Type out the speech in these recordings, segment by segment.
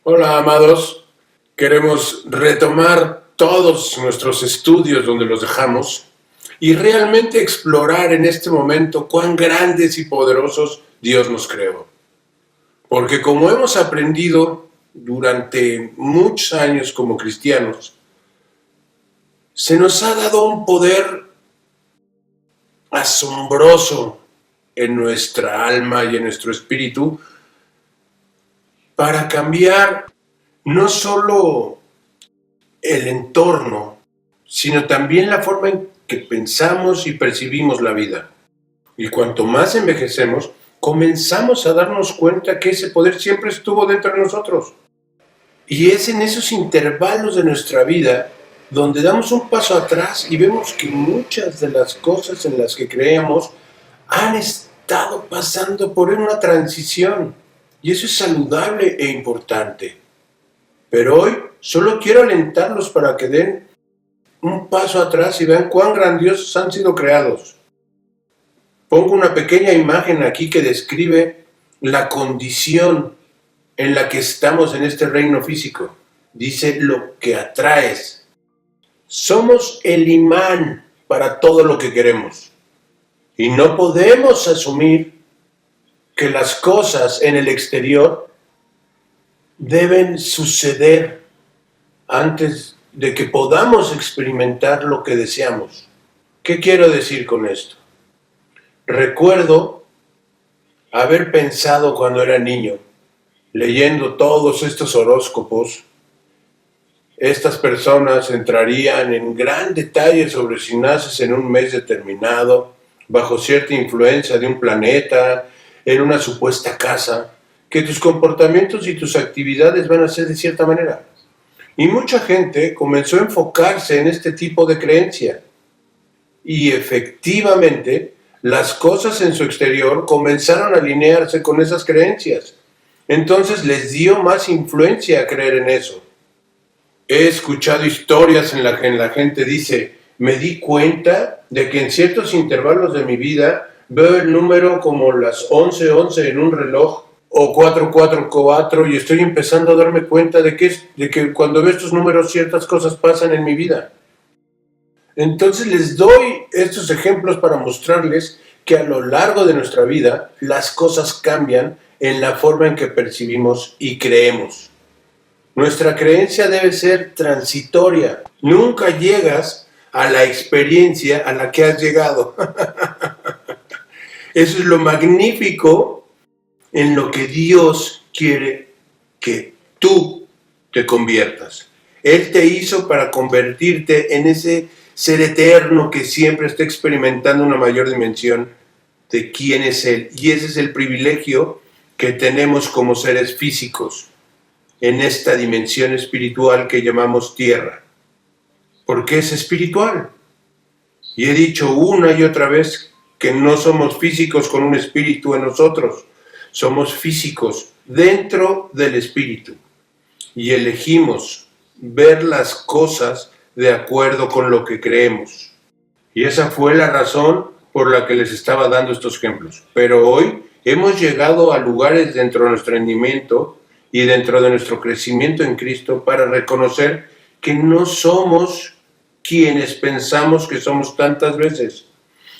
Hola, amados. Queremos retomar todos nuestros estudios donde los dejamos y realmente explorar en este momento cuán grandes y poderosos Dios nos creó. Porque como hemos aprendido durante muchos años como cristianos, se nos ha dado un poder asombroso en nuestra alma y en nuestro espíritu para cambiar no solo el entorno, sino también la forma en que pensamos y percibimos la vida. Y cuanto más envejecemos, comenzamos a darnos cuenta que ese poder siempre estuvo dentro de nosotros. Y es en esos intervalos de nuestra vida donde damos un paso atrás y vemos que muchas de las cosas en las que creíamos han estado pasando por una transición. Y eso es saludable e importante. Pero hoy solo quiero alentarlos para que den un paso atrás y vean cuán grandiosos han sido creados. Pongo una pequeña imagen aquí que describe la condición en la que estamos en este reino físico. Dice lo que atraes. Somos el imán para todo lo que queremos. Y no podemos asumir que las cosas en el exterior deben suceder antes de que podamos experimentar lo que deseamos. ¿Qué quiero decir con esto? Recuerdo haber pensado cuando era niño, leyendo todos estos horóscopos, estas personas entrarían en gran detalle sobre si naces en un mes determinado, bajo cierta influencia de un planeta, en una supuesta casa, que tus comportamientos y tus actividades van a ser de cierta manera. Y mucha gente comenzó a enfocarse en este tipo de creencia. Y efectivamente, las cosas en su exterior comenzaron a alinearse con esas creencias. Entonces les dio más influencia a creer en eso. He escuchado historias en las que la gente dice, me di cuenta de que en ciertos intervalos de mi vida veo el número como las 11:11 en un reloj o 444 y estoy empezando a darme cuenta de que cuando veo estos números ciertas cosas pasan en mi vida. Entonces les doy estos ejemplos para mostrarles que a lo largo de nuestra vida las cosas cambian en la forma en que percibimos y creemos. Nuestra creencia debe ser transitoria. Nunca llegas a la experiencia a la que has llegado. Eso es lo magnífico en lo que Dios quiere que tú te conviertas. Él te hizo para convertirte en ese ser eterno que siempre está experimentando una mayor dimensión de quién es Él. Y ese es el privilegio que tenemos como seres físicos en esta dimensión espiritual que llamamos tierra. Porque es espiritual. Y he dicho una y otra vez que no somos físicos con un espíritu en nosotros. Somos físicos dentro del espíritu. Y elegimos ver las cosas de acuerdo con lo que creemos. Y esa fue la razón por la que les estaba dando estos ejemplos. Pero hoy hemos llegado a lugares dentro de nuestro rendimiento y dentro de nuestro crecimiento en Cristo para reconocer que no somos quienes pensamos que somos tantas veces.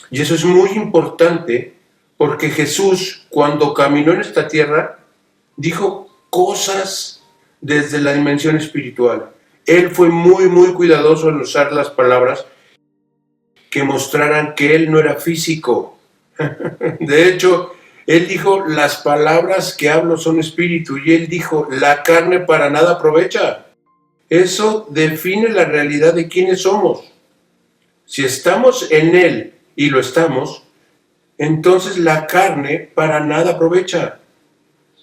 Y eso es muy importante porque Jesús, cuando caminó en esta tierra, dijo cosas desde la dimensión espiritual. Él fue muy cuidadoso en usar las palabras que mostraran que él no era físico. De hecho, él dijo, las palabras que hablo son espíritu. Y él dijo, la carne para nada aprovecha. Eso define la realidad de quiénes somos. Si estamos en él y lo estamos, entonces la carne para nada aprovecha.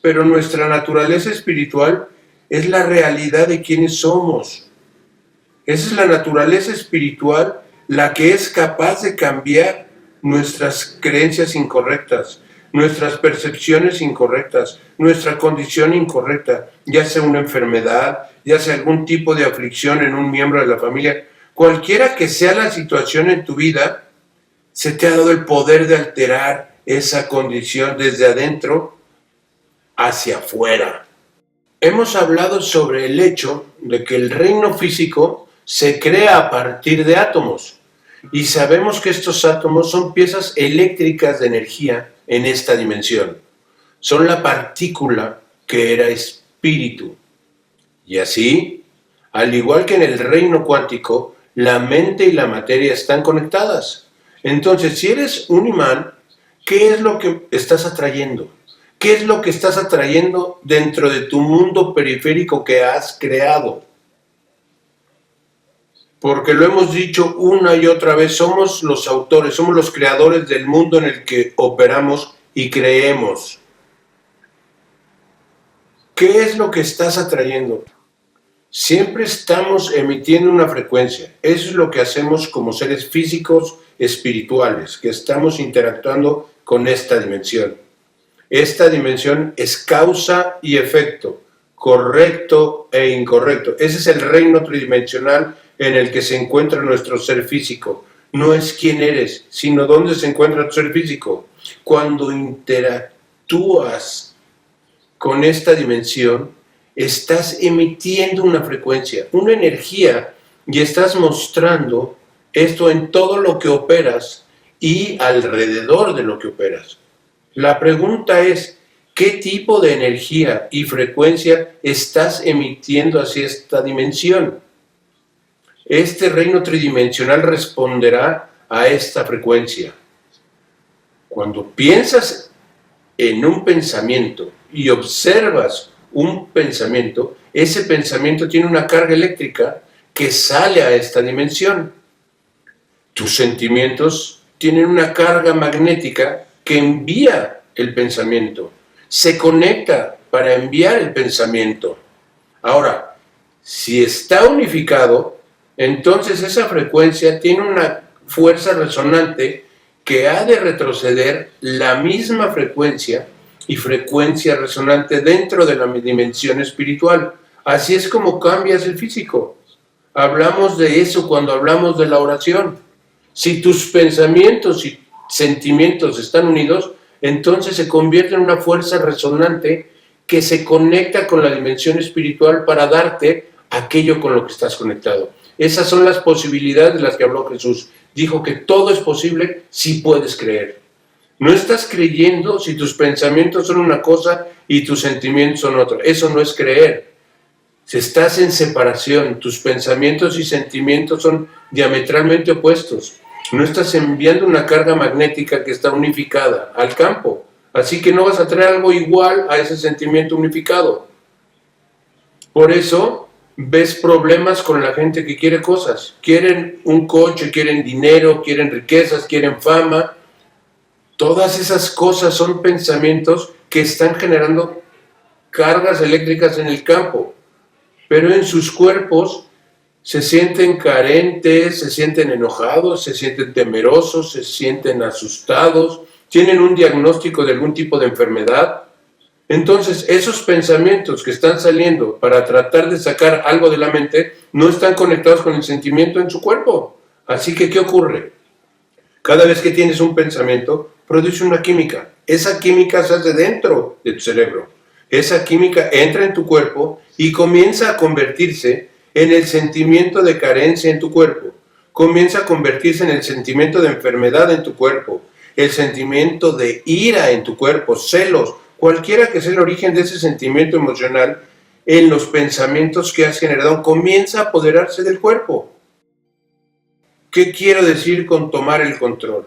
Pero nuestra naturaleza espiritual es la realidad de quiénes somos. Esa es la naturaleza espiritual la que es capaz de cambiar nuestras creencias incorrectas, nuestras percepciones incorrectas, nuestra condición incorrecta, ya sea una enfermedad, ya sea algún tipo de aflicción en un miembro de la familia. Cualquiera que sea la situación en tu vida, se te ha dado el poder de alterar esa condición desde adentro hacia afuera. hemos hablado sobre el hecho de que el reino físico se crea a partir de átomos. Y sabemos que estos átomos son piezas eléctricas de energía en esta dimensión. Son la partícula que era espíritu. Y así, al igual que en el reino cuántico, la mente y la materia están conectadas. Entonces, si eres un imán, ¿qué es lo que estás atrayendo? ¿Qué es lo que estás atrayendo dentro de tu mundo periférico que has creado? Porque lo hemos dicho una y otra vez, somos los autores, somos los creadores del mundo en el que operamos y creemos. ¿Qué es lo que estás atrayendo? Siempre estamos emitiendo una frecuencia. Eso es lo que hacemos como seres físicos espirituales, que estamos interactuando con esta dimensión. Esta dimensión es causa y efecto, correcto e incorrecto. Ese es el reino tridimensional en el que se encuentra nuestro ser físico. No es quién eres, sino dónde se encuentra tu ser físico. Cuando interactúas con esta dimensión, estás emitiendo una frecuencia, una energía, y estás mostrando esto en todo lo que operas y alrededor de lo que operas. La pregunta es, ¿qué tipo de energía y frecuencia estás emitiendo hacia esta dimensión? Este reino tridimensional responderá a esta frecuencia. Cuando piensas en un pensamiento y observas un pensamiento, ese pensamiento tiene una carga eléctrica que sale a esta dimensión. Tus sentimientos tienen una carga magnética que envía el pensamiento, se conecta para enviar el pensamiento. Ahora, si está unificado, entonces esa frecuencia tiene una fuerza resonante que ha de retroceder la misma frecuencia y frecuencia resonante dentro de la dimensión espiritual. Así es como cambias el físico. Hablamos de eso cuando hablamos de la oración. Si tus pensamientos y sentimientos están unidos, entonces se convierte en una fuerza resonante que se conecta con la dimensión espiritual para darte aquello con lo que estás conectado. Esas son las posibilidades de las que habló Jesús. Dijo que todo es posible si puedes creer. No estás creyendo si tus pensamientos son una cosa y tus sentimientos son otra. Eso no es creer. Si estás en separación, tus pensamientos y sentimientos son diametralmente opuestos. No estás enviando una carga magnética que está unificada al campo. Así que no vas a traer algo igual a ese sentimiento unificado. Por eso ves problemas con la gente que quiere cosas. Quieren un coche, quieren dinero, quieren riquezas, quieren fama. Todas esas cosas son pensamientos que están generando cargas eléctricas en el campo. Pero en sus cuerpos se sienten carentes, se sienten enojados, se sienten temerosos, se sienten asustados, tienen un diagnóstico de algún tipo de enfermedad. Entonces, esos pensamientos que están saliendo para tratar de sacar algo de la mente no están conectados con el sentimiento en su cuerpo. Así que, ¿qué ocurre? Cada vez que tienes un pensamiento, produce una química. Esa química se hace dentro de tu cerebro. Esa química entra en tu cuerpo y comienza a convertirse en el sentimiento de carencia en tu cuerpo. Comienza a convertirse en el sentimiento de enfermedad en tu cuerpo, el sentimiento de ira en tu cuerpo, celos, cualquiera que sea el origen de ese sentimiento emocional, en los pensamientos que has generado, comienza a apoderarse del cuerpo. ¿Qué quiero decir con tomar el control?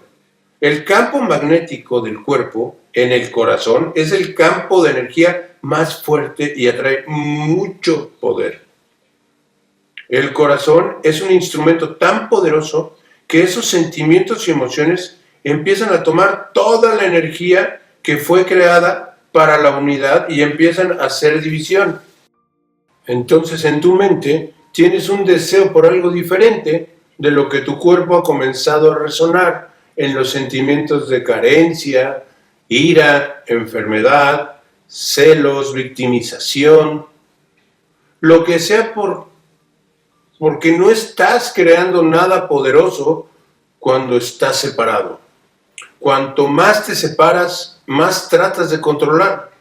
El campo magnético del cuerpo, en el corazón, es el campo de energía más fuerte y atrae mucho poder. El corazón es un instrumento tan poderoso que esos sentimientos y emociones empiezan a tomar toda la energía que fue creada para la unidad y empiezan a hacer división. Entonces en tu mente tienes un deseo por algo diferente de lo que tu cuerpo ha comenzado a resonar en los sentimientos de carencia, ira, enfermedad, celos, victimización, lo que sea porque no estás creando nada poderoso cuando estás separado. Cuanto más te separas, más tratas de controlar.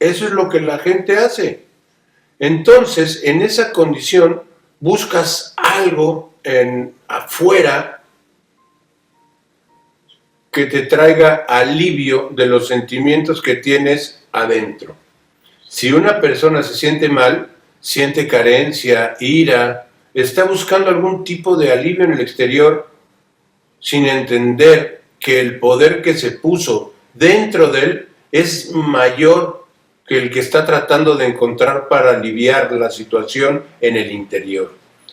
Eso es lo que la gente hace. Entonces, en esa condición, buscas algo afuera que te traiga alivio de los sentimientos que tienes adentro. Si una persona se siente mal, siente carencia, ira, está buscando algún tipo de alivio en el exterior sin entender que el poder que se puso dentro de él es mayor que el que está tratando de encontrar para aliviar la situación en el interior.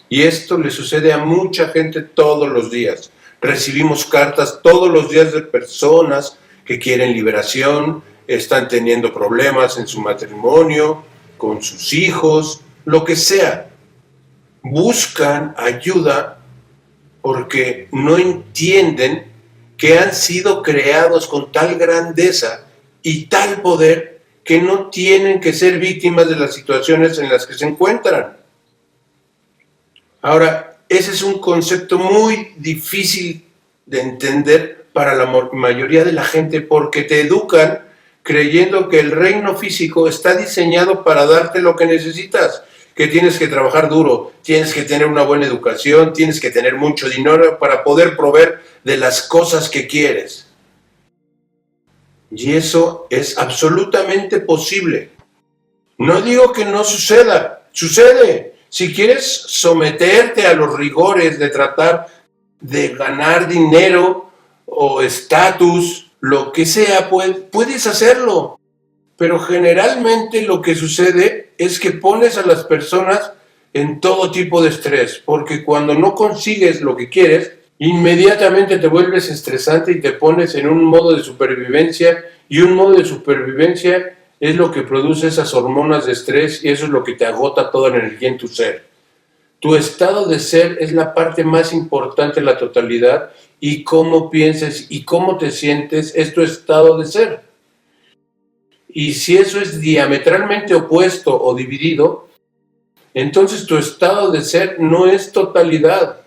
Y esto le sucede a mucha gente todos los días. Recibimos cartas todos los días de personas que quieren liberación, están teniendo problemas en su matrimonio, con sus hijos, lo que sea. Buscan ayuda porque no entienden que han sido creados con tal grandeza y tal poder que no tienen que ser víctimas de las situaciones en las que se encuentran. Ahora, ese es un concepto muy difícil de entender para la mayoría de la gente porque te educan creyendo que el reino físico está diseñado para darte lo que necesitas, que tienes que trabajar duro, tienes que tener una buena educación, tienes que tener mucho dinero para poder proveer de las cosas que quieres. Y eso es absolutamente posible. No digo que no suceda, sucede. Si quieres someterte a los rigores de tratar de ganar dinero o estatus, lo que sea, puedes hacerlo. Pero generalmente lo que sucede es que pones a las personas en todo tipo de estrés, porque cuando no consigues lo que quieres, inmediatamente te vuelves estresante y te pones en un modo de supervivencia, y un modo de supervivencia es lo que produce esas hormonas de estrés y eso es lo que te agota toda la energía en tu ser. Tu estado de ser es la parte más importante de la totalidad y cómo piensas y cómo te sientes es tu estado de ser. Y si eso es diametralmente opuesto o dividido, entonces tu estado de ser no es totalidad.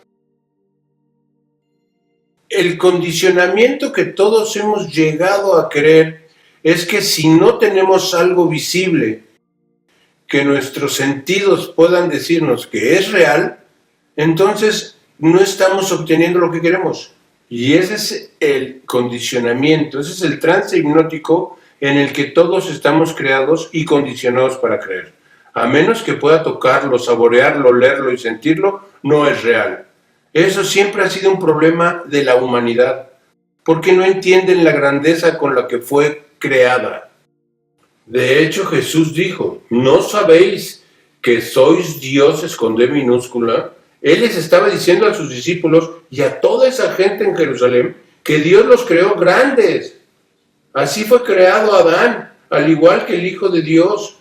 El condicionamiento que todos hemos llegado a creer es que si no tenemos algo visible, que nuestros sentidos puedan decirnos que es real, entonces no estamos obteniendo lo que queremos. Y ese es el condicionamiento, ese es el trance hipnótico en el que todos estamos creados y condicionados para creer. A menos que pueda tocarlo, saborearlo, leerlo y sentirlo, no es real. Eso siempre ha sido un problema de la humanidad, porque no entienden la grandeza con la que fue creada. De hecho, Jesús dijo, ¿no sabéis que sois dioses con D minúscula? Él les estaba diciendo a sus discípulos y a toda esa gente en Jerusalén que Dios los creó grandes. Así fue creado Adán, al igual que el Hijo de Dios,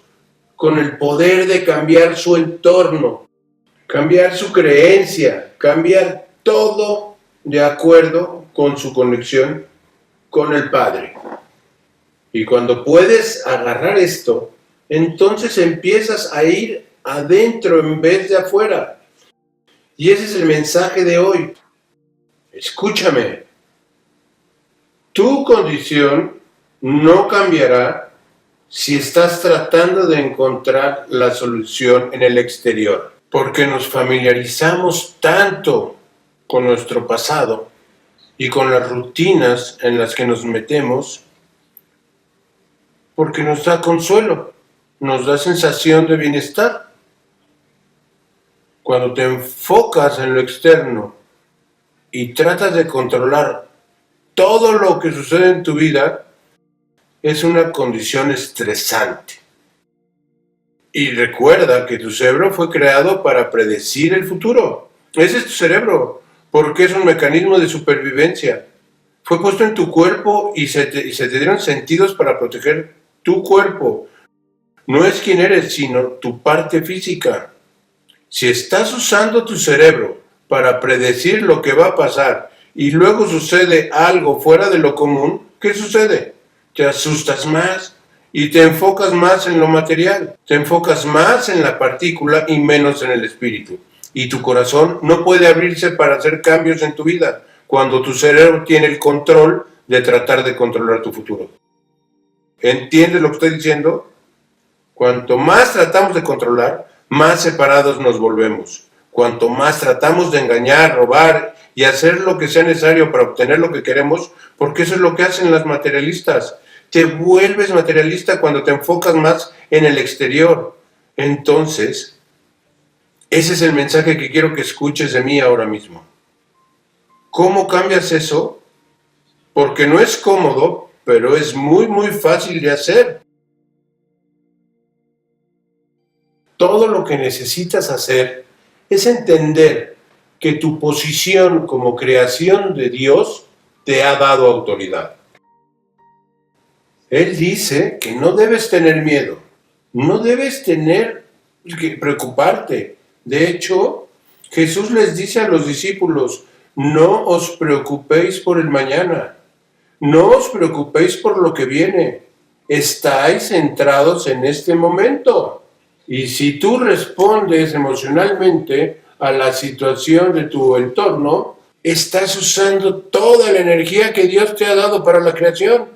con el poder de cambiar su entorno, cambiar su creencia, cambiar todo de acuerdo con su conexión con el Padre. Y cuando puedes agarrar esto, entonces empiezas a ir adentro en vez de afuera. Y ese es el mensaje de hoy. Escúchame. Tu condición no cambiará si estás tratando de encontrar la solución en el exterior. Porque nos familiarizamos tanto con nuestro pasado y con las rutinas en las que nos metemos, porque nos da consuelo, nos da sensación de bienestar. Cuando te enfocas en lo externo y tratas de controlar todo lo que sucede en tu vida, es una condición estresante. Y recuerda que tu cerebro fue creado para predecir el futuro. Ese es tu cerebro, porque es un mecanismo de supervivencia. Fue puesto en tu cuerpo y se te dieron sentidos para proteger tu cuerpo. No es quien eres, sino tu parte física. Si estás usando tu cerebro para predecir lo que va a pasar y luego sucede algo fuera de lo común, ¿qué sucede? Te asustas más y te enfocas más en lo material. Te enfocas más en la partícula y menos en el espíritu. Y tu corazón no puede abrirse para hacer cambios en tu vida cuando tu cerebro tiene el control de tratar de controlar tu futuro. ¿Entiendes lo que estoy diciendo? Cuanto más tratamos de controlar, más separados nos volvemos. Cuanto más tratamos de engañar, robar y hacer lo que sea necesario para obtener lo que queremos, porque eso es lo que hacen las materialistas. Te vuelves materialista cuando te enfocas más en el exterior. Entonces, ese es el mensaje que quiero que escuches de mí ahora mismo. ¿Cómo cambias eso? Porque no es cómodo, pero es muy, muy fácil de hacer. Todo lo que necesitas hacer es entender que tu posición como creación de Dios te ha dado autoridad. Él dice que no debes tener miedo, no debes tener que preocuparte. De hecho, Jesús les dice a los discípulos, no os preocupéis por el mañana, no os preocupéis por lo que viene, estáis centrados en este momento. Y si tú respondes emocionalmente a la situación de tu entorno, estás usando toda la energía que Dios te ha dado para la creación,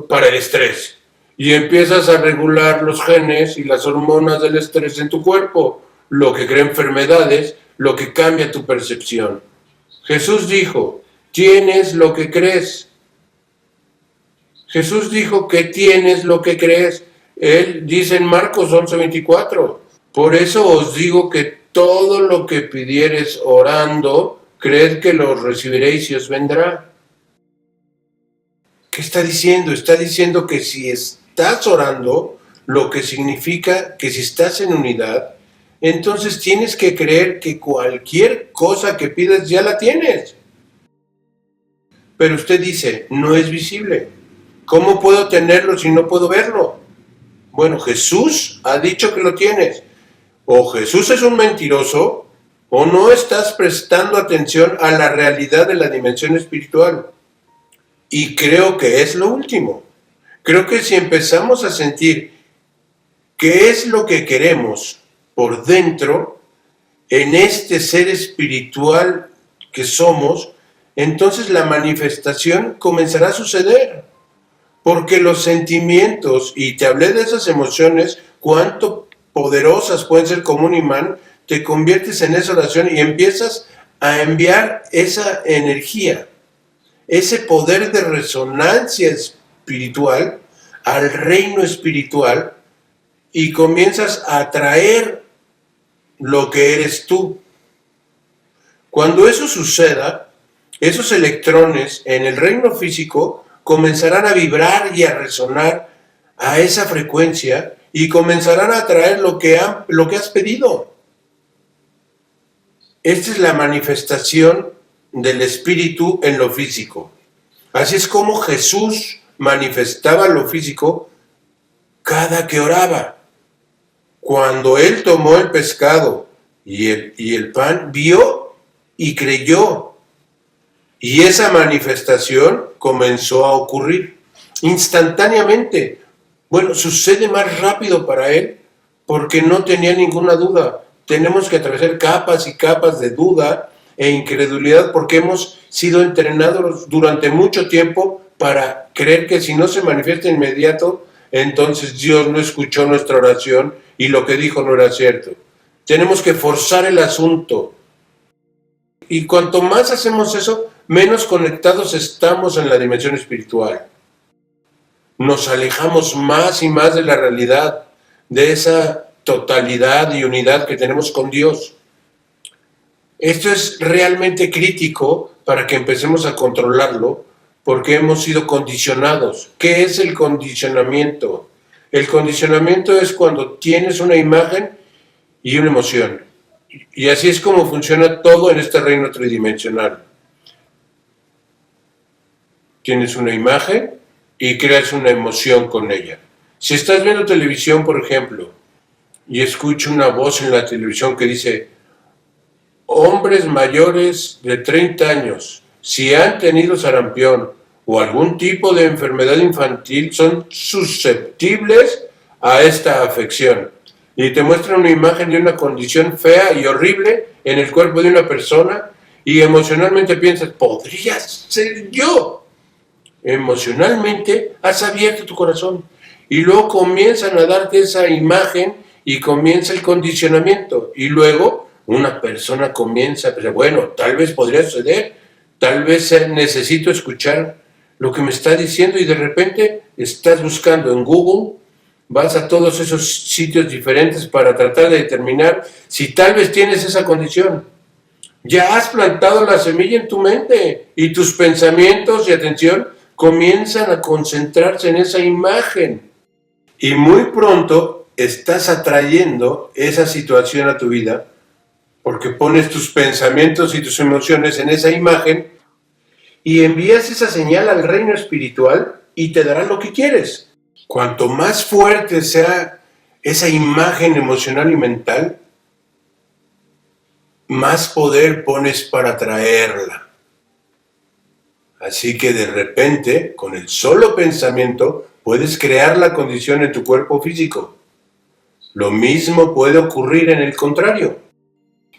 para el estrés. Y empiezas a regular los genes y las hormonas del estrés en tu cuerpo, lo que crea enfermedades, lo que cambia tu percepción. Jesús dijo, tienes lo que crees. Jesús dijo que tienes lo que crees. Él dice en Marcos 11:24, por eso os digo que todo lo que pidiereis orando, creed que lo recibiréis y os vendrá. ¿Qué está diciendo? Está diciendo que si estás orando, lo que significa que si estás en unidad, entonces tienes que creer que cualquier cosa que pidas ya la tienes. Pero usted dice, no es visible. ¿Cómo puedo tenerlo si no puedo verlo? Bueno, Jesús ha dicho que lo tienes. O Jesús es un mentiroso, o no estás prestando atención a la realidad de la dimensión espiritual. Y creo que es lo último. Creo que si empezamos a sentir qué es lo que queremos por dentro, en este ser espiritual que somos, entonces la manifestación comenzará a suceder. Porque los sentimientos, y te hablé de esas emociones, cuánto poderosas pueden ser como un imán, te conviertes en esa oración y empiezas a enviar esa energía, ese poder de resonancia espiritual al reino espiritual y comienzas a atraer lo que eres tú. Cuando eso suceda, esos electrones en el reino físico comenzarán a vibrar y a resonar a esa frecuencia y comenzarán a atraer lo que has pedido. Esta es la manifestación del espíritu en lo físico. Así es como Jesús manifestaba lo físico cada que oraba. Cuando él tomó el pescado y el pan, vio y creyó. Y esa manifestación comenzó a ocurrir instantáneamente. Bueno, sucede más rápido para él porque no tenía ninguna duda. Tenemos que atravesar capas y capas de duda e incredulidad porque hemos sido entrenados durante mucho tiempo para creer que si no se manifiesta inmediato, entonces Dios no escuchó nuestra oración y lo que dijo no era cierto. Tenemos que forzar el asunto. Y cuanto más hacemos eso, menos conectados estamos en la dimensión espiritual. Nos alejamos más y más de la realidad, de esa totalidad y unidad que tenemos con Dios. Esto es realmente crítico para que empecemos a controlarlo, porque hemos sido condicionados. ¿Qué es el condicionamiento? El condicionamiento es cuando tienes una imagen y una emoción. Y así es como funciona todo en este reino tridimensional. Tienes una imagen y creas una emoción con ella. Si estás viendo televisión, por ejemplo, y escucho una voz en la televisión que dice, hombres mayores de 30 años, si han tenido sarampión o algún tipo de enfermedad infantil, son susceptibles a esta afección. Y te muestran una imagen de una condición fea y horrible en el cuerpo de una persona y emocionalmente piensas, ¿podría ser yo? Emocionalmente has abierto tu corazón y luego comienzan a darte esa imagen y comienza el condicionamiento. Y luego una persona comienza a pensar, bueno, tal vez podría suceder, tal vez necesito escuchar lo que me está diciendo, y de repente estás buscando en Google, vas a todos esos sitios diferentes para tratar de determinar si tal vez tienes esa condición. Ya has plantado la semilla en tu mente y tus pensamientos y atención comienzan a concentrarse en esa imagen. Y muy pronto estás atrayendo esa situación a tu vida porque pones tus pensamientos y tus emociones en esa imagen y envías esa señal al reino espiritual y te dará lo que quieres. Cuanto más fuerte sea esa imagen emocional y mental, más poder pones para atraerla. Así que de repente, con el solo pensamiento, puedes crear la condición en tu cuerpo físico. Lo mismo puede ocurrir en el contrario.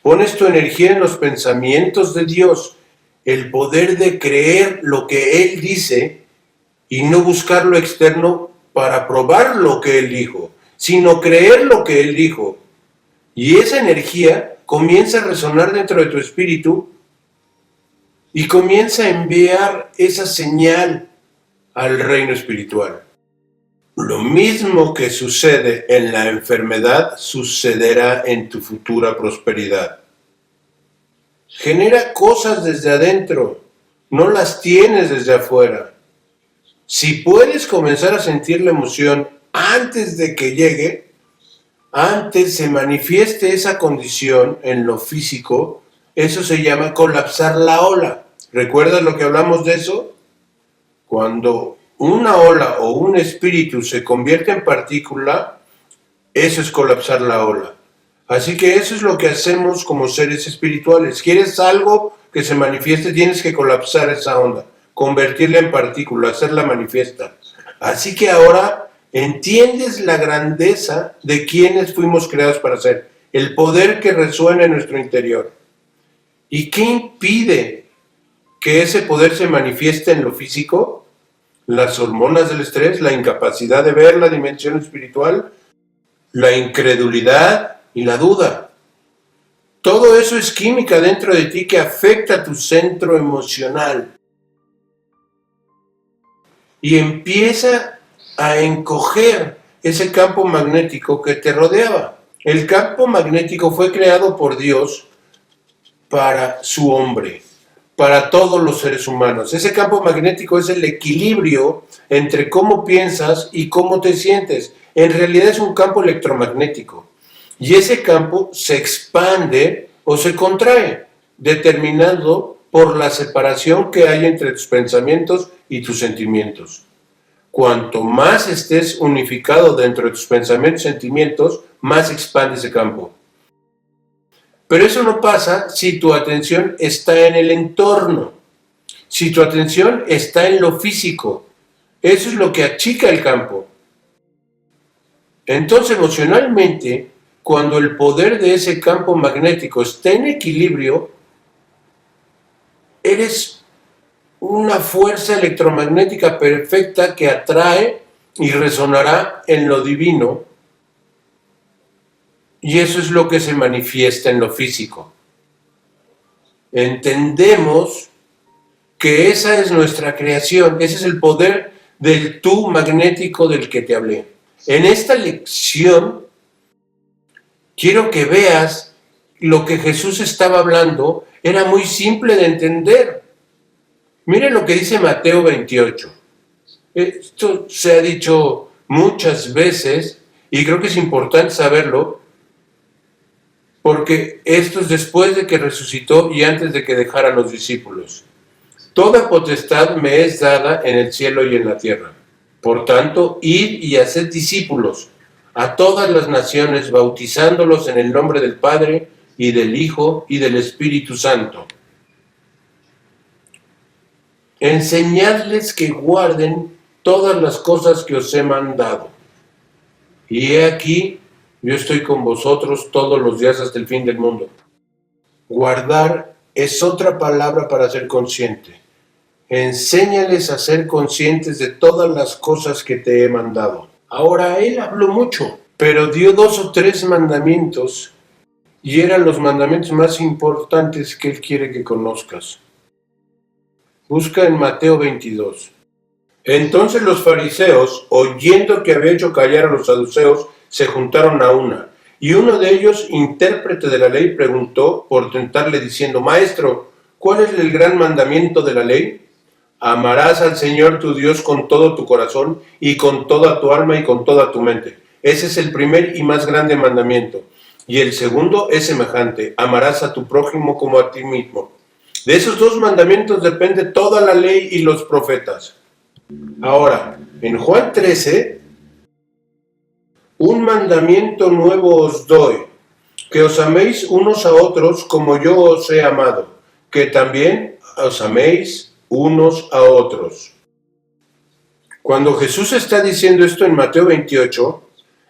Pones tu energía en los pensamientos de Dios, el poder de creer lo que Él dice y no buscar lo externo para probar lo que Él dijo, sino creer lo que Él dijo. Y esa energía comienza a resonar dentro de tu espíritu y comienza a enviar esa señal al reino espiritual. Lo mismo que sucede en la enfermedad sucederá en tu futura prosperidad. Genera cosas desde adentro, no las tienes desde afuera. Si puedes comenzar a sentir la emoción antes de que llegue, antes se manifieste esa condición en lo físico, eso se llama colapsar la ola. ¿Recuerdas lo que hablamos de eso? Cuando una ola o un espíritu se convierte en partícula, eso es colapsar la ola. Así que eso es lo que hacemos como seres espirituales. ¿Quieres algo que se manifieste? Tienes que colapsar esa onda, convertirla en partícula, hacerla manifiesta. Así que ahora entiendes la grandeza de quienes fuimos creados para ser, el poder que resuena en nuestro interior. ¿Y qué impide que ese poder se manifieste en lo físico? Las hormonas del estrés, la incapacidad de ver la dimensión espiritual, la incredulidad y la duda. Todo eso es química dentro de ti que afecta a tu centro emocional y empieza a encoger ese campo magnético que te rodeaba. El campo magnético fue creado por Dios para su hombre, para todos los seres humanos. Ese campo magnético es el equilibrio entre cómo piensas y cómo te sientes. En realidad es un campo electromagnético. Y ese campo se expande o se contrae, determinado por la separación que hay entre tus pensamientos y tus sentimientos. Cuanto más estés unificado dentro de tus pensamientos y sentimientos, más expande ese campo. Pero eso no pasa si tu atención está en el entorno, si tu atención está en lo físico. Eso es lo que achica el campo. Entonces, emocionalmente, cuando el poder de ese campo magnético está en equilibrio, eres una fuerza electromagnética perfecta que atrae y resonará en lo divino. Y eso es lo que se manifiesta en lo físico. Entendemos que esa es nuestra creación, ese es el poder del tú magnético del que te hablé. En esta lección quiero que veas lo que Jesús estaba hablando, era muy simple de entender. Miren lo que dice Mateo 28. Esto se ha dicho muchas veces y creo que es importante saberlo, porque esto es después de que resucitó y antes de que dejara a los discípulos. Toda potestad me es dada en el cielo y en la tierra. Por tanto, id y haced discípulos a todas las naciones, bautizándolos en el nombre del Padre y del Hijo y del Espíritu Santo. Enseñadles que guarden todas las cosas que os he mandado. Y he aquí, yo estoy con vosotros todos los días hasta el fin del mundo. Guardar es otra palabra para ser consciente. Enséñales a ser conscientes de todas las cosas que te he mandado. Ahora, él habló mucho, pero dio 2 o 3 mandamientos y eran los mandamientos más importantes que él quiere que conozcas. Busca en Mateo 22. Entonces los fariseos, oyendo que había hecho callar a los saduceos, se juntaron a una. Y uno de ellos, intérprete de la ley, preguntó por tentarle diciendo: Maestro, ¿cuál es el gran mandamiento de la ley? Amarás al Señor tu Dios con todo tu corazón y con toda tu alma y con toda tu mente. Ese es el primer y más grande mandamiento. Y el segundo es semejante: amarás a tu prójimo como a ti mismo. De esos 2 mandamientos depende toda la ley y los profetas. Ahora, en Juan 13, un mandamiento nuevo os doy, que os améis unos a otros como yo os he amado, que también os améis unos a otros. Cuando Jesús está diciendo esto en Mateo 28,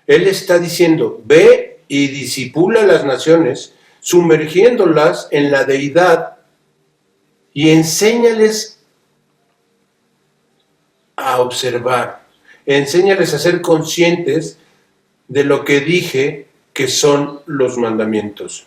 Él está diciendo: ve y discipula a las naciones, sumergiéndolas en la deidad y enséñales a observar, enséñales a ser conscientes de lo que dije que son los mandamientos.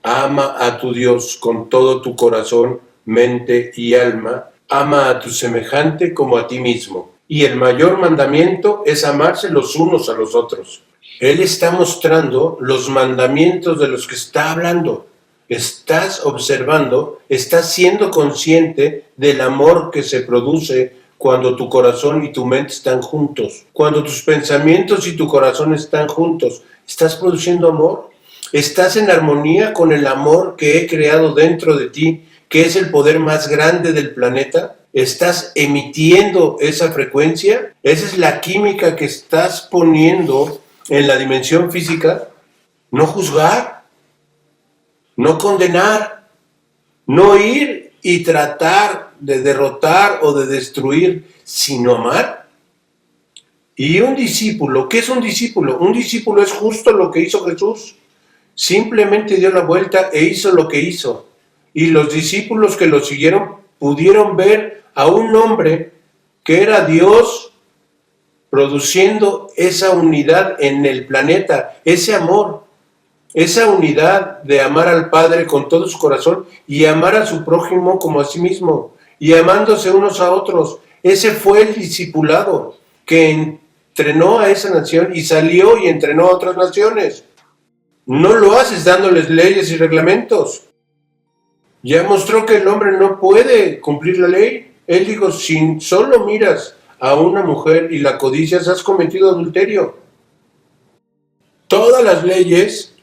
Ama a tu Dios con todo tu corazón, mente y alma. Ama a tu semejante como a ti mismo. Y el mayor mandamiento es amarse los unos a los otros. Él está mostrando los mandamientos de los que está hablando. Estás observando, estás siendo consciente del amor que se produce cuando tu corazón y tu mente están juntos. Cuando tus pensamientos y tu corazón están juntos, ¿estás produciendo amor? ¿Estás en armonía con el amor que he creado dentro de ti, que es el poder más grande del planeta? ¿Estás emitiendo esa frecuencia? ¿Esa es la química que estás poniendo en la dimensión física? No juzgar, no condenar, no ir y tratar de derrotar o de destruir, sino amar. Y un discípulo, ¿qué es un discípulo? Un discípulo es justo lo que hizo Jesús. Simplemente dio la vuelta e hizo lo que hizo. Y los discípulos que lo siguieron pudieron ver a un hombre que era Dios produciendo esa unidad en el planeta, ese amor, esa unidad de amar al Padre con todo su corazón y amar a su prójimo como a sí mismo y amándose unos a otros. Ese fue el discipulado que entrenó a esa nación y salió y entrenó a otras naciones. No lo haces dándoles leyes y reglamentos. Ya mostró que el hombre no puede cumplir la ley. Él dijo: si solo miras a una mujer y la codicias, has cometido adulterio. Todas las leyes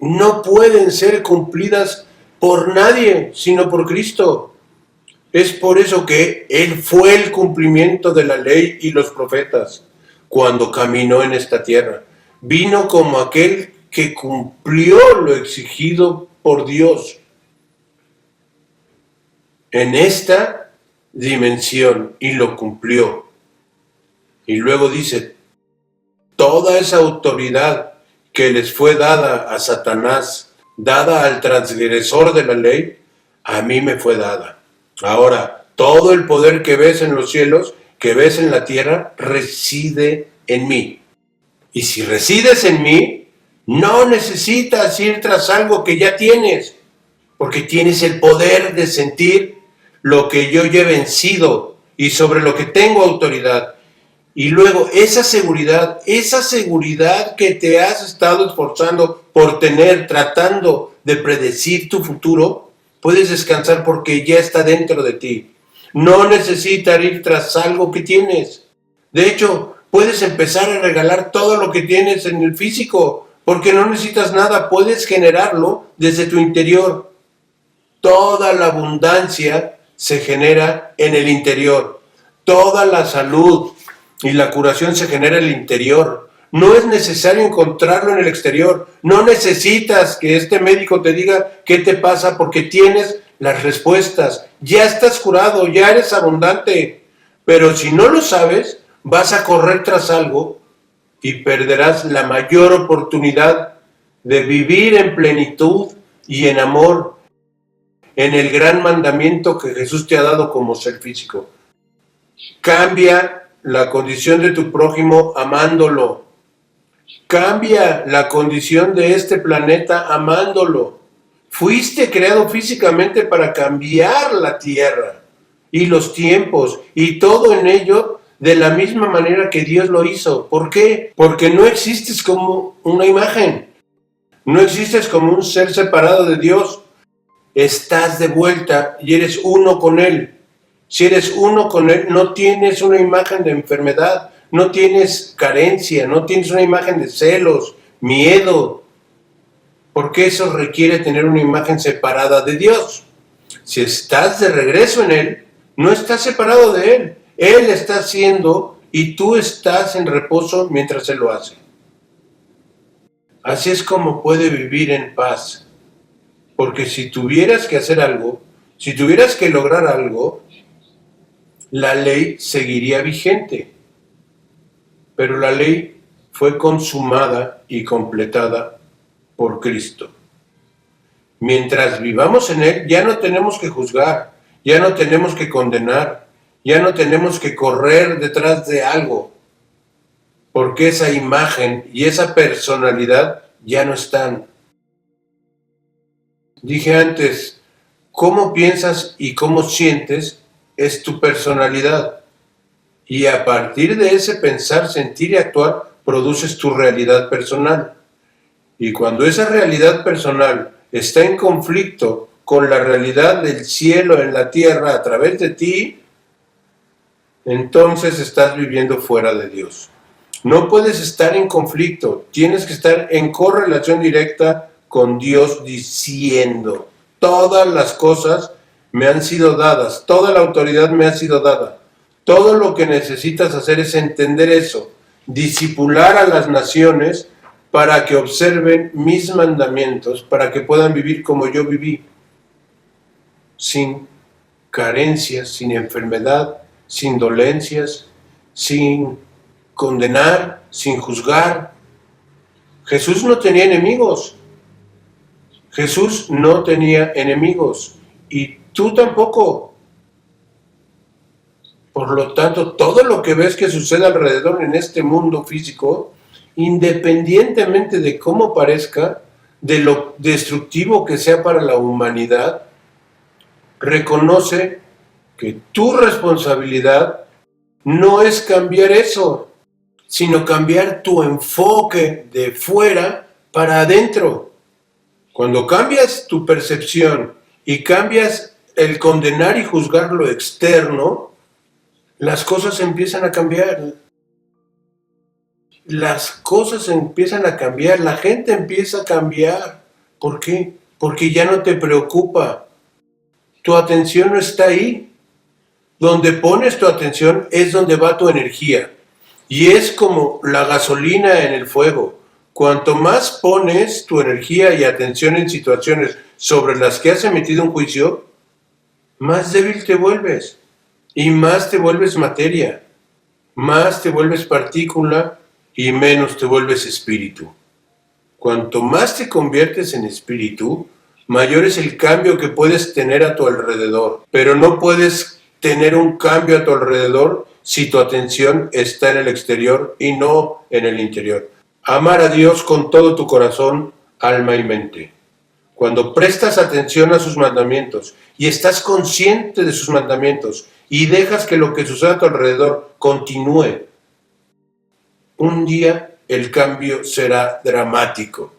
no pueden ser cumplidas por nadie, sino por Cristo. Es por eso que Él fue el cumplimiento de la ley y los profetas cuando caminó en esta tierra. Vino como aquel que cumplió lo exigido por Dios en esta dimensión y lo cumplió. Y luego dice: toda esa autoridad que les fue dada a Satanás, dada al transgresor de la ley, a mí me fue dada. Ahora, todo el poder que ves en los cielos, que ves en la tierra, reside en mí. Y si resides en mí, no necesitas ir tras algo que ya tienes, porque tienes el poder de sentir lo que yo ya he vencido y sobre lo que tengo autoridad. Y luego esa seguridad que te has estado esforzando por tener, tratando de predecir tu futuro, puedes descansar porque ya está dentro de ti. No necesitas ir tras algo que tienes. De hecho, puedes empezar a regalar todo lo que tienes en el físico, porque no necesitas nada, puedes generarlo desde tu interior. Toda la abundancia se genera en el interior. Toda la salud y la curación se genera en el interior. No es necesario encontrarlo en el exterior. No necesitas que este médico te diga qué te pasa, porque tienes las respuestas. Ya estás curado, ya eres abundante. Pero si no lo sabes, vas a correr tras algo y perderás la mayor oportunidad de vivir en plenitud y en amor, en el gran mandamiento que Jesús te ha dado como ser físico. Cambia la condición de tu prójimo amándolo. Cambia la condición de este planeta amándolo. Fuiste creado físicamente para cambiar la tierra y los tiempos y todo en ello de la misma manera que Dios lo hizo. ¿Por qué? Porque no existes como una imagen. No existes como un ser separado de Dios. Estás de vuelta y eres uno con Él. Si eres uno con Él, no tienes una imagen de enfermedad, no tienes carencia, no tienes una imagen de celos, miedo, porque eso requiere tener una imagen separada de Dios. Si estás de regreso en Él, no estás separado de Él. Él está haciendo y tú estás en reposo mientras Él lo hace. Así es como puede vivir en paz. Porque si tuvieras que hacer algo, si tuvieras que lograr algo, la ley seguiría vigente. Pero la ley fue consumada y completada por Cristo. Mientras vivamos en Él, ya no tenemos que juzgar, ya no tenemos que condenar, ya no tenemos que correr detrás de algo, porque esa imagen y esa personalidad ya no están. Dije antes, cómo piensas y cómo sientes es tu personalidad. Y a partir de ese pensar, sentir y actuar, produces tu realidad personal. Y cuando esa realidad personal está en conflicto con la realidad del cielo en la tierra a través de ti, entonces estás viviendo fuera de Dios. No puedes estar en conflicto, tienes que estar en correlación directa con Dios diciendo, todas las cosas me han sido dadas, toda la autoridad me ha sido dada. Todo lo que necesitas hacer es entender eso, discipular a las naciones para que observen mis mandamientos, para que puedan vivir como yo viví, sin carencias, sin enfermedad, sin dolencias, sin condenar, sin juzgar. Jesús no tenía enemigos. Jesús no tenía enemigos y tú tampoco. Por lo tanto, todo lo que ves que sucede alrededor en este mundo físico, independientemente de cómo parezca, de lo destructivo que sea para la humanidad, reconoce que tu responsabilidad no es cambiar eso, sino cambiar tu enfoque de fuera para adentro. Cuando cambias tu percepción y cambias el condenar y juzgar lo externo, las cosas empiezan a cambiar. Las cosas empiezan a cambiar, la gente empieza a cambiar. ¿Por qué? Porque ya no te preocupa. Tu atención no está ahí. Donde pones tu atención es donde va tu energía. Y es como la gasolina en el fuego. Cuanto más pones tu energía y atención en situaciones sobre las que has emitido un juicio, más débil te vuelves. Y más te vuelves materia, más te vuelves partícula y menos te vuelves espíritu. Cuanto más te conviertes en espíritu, mayor es el cambio que puedes tener a tu alrededor. Pero no puedes tener un cambio a tu alrededor si tu atención está en el exterior y no en el interior. Amar a Dios con todo tu corazón, alma y mente. Cuando prestas atención a sus mandamientos y estás consciente de sus mandamientos y dejas que lo que sucede a tu alrededor continúe, un día el cambio será dramático.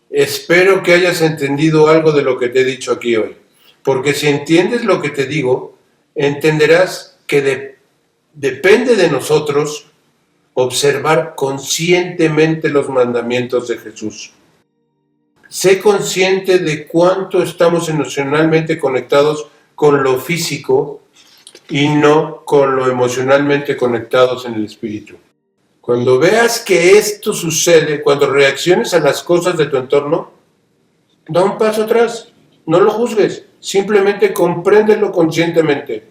Espero que hayas entendido algo de lo que te he dicho aquí hoy, porque si entiendes lo que te digo, entenderás que depende de nosotros observar conscientemente los mandamientos de Jesús. Sé consciente de cuánto estamos emocionalmente conectados con lo físico y no con lo emocionalmente conectados en el espíritu. Cuando veas que esto sucede, cuando reacciones a las cosas de tu entorno, da un paso atrás, no lo juzgues, simplemente compréndelo conscientemente.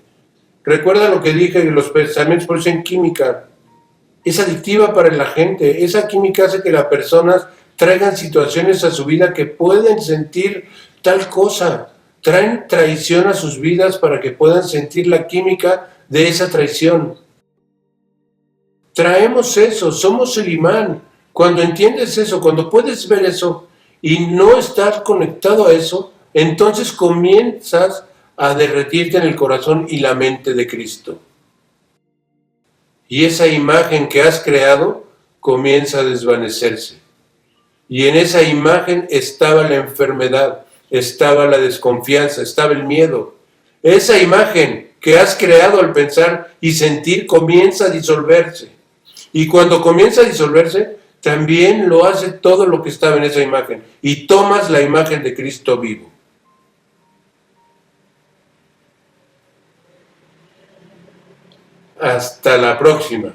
Recuerda lo que dije, que los pensamientos producen química. Es adictiva para la gente. Esa química hace que las personas traigan situaciones a su vida que pueden sentir tal cosa, traen traición a sus vidas para que puedan sentir la química de esa traición. Traemos eso, somos el imán. Cuando entiendes eso, cuando puedes ver eso y no estar conectado a eso, entonces comienzas a derretirte en el corazón y la mente de Cristo. Y esa imagen que has creado comienza a desvanecerse. Y en esa imagen estaba la enfermedad, estaba la desconfianza, estaba el miedo. Esa imagen que has creado al pensar y sentir comienza a disolverse. Y cuando comienza a disolverse, también lo hace todo lo que estaba en esa imagen. Y tomas la imagen de Cristo vivo. Hasta la próxima.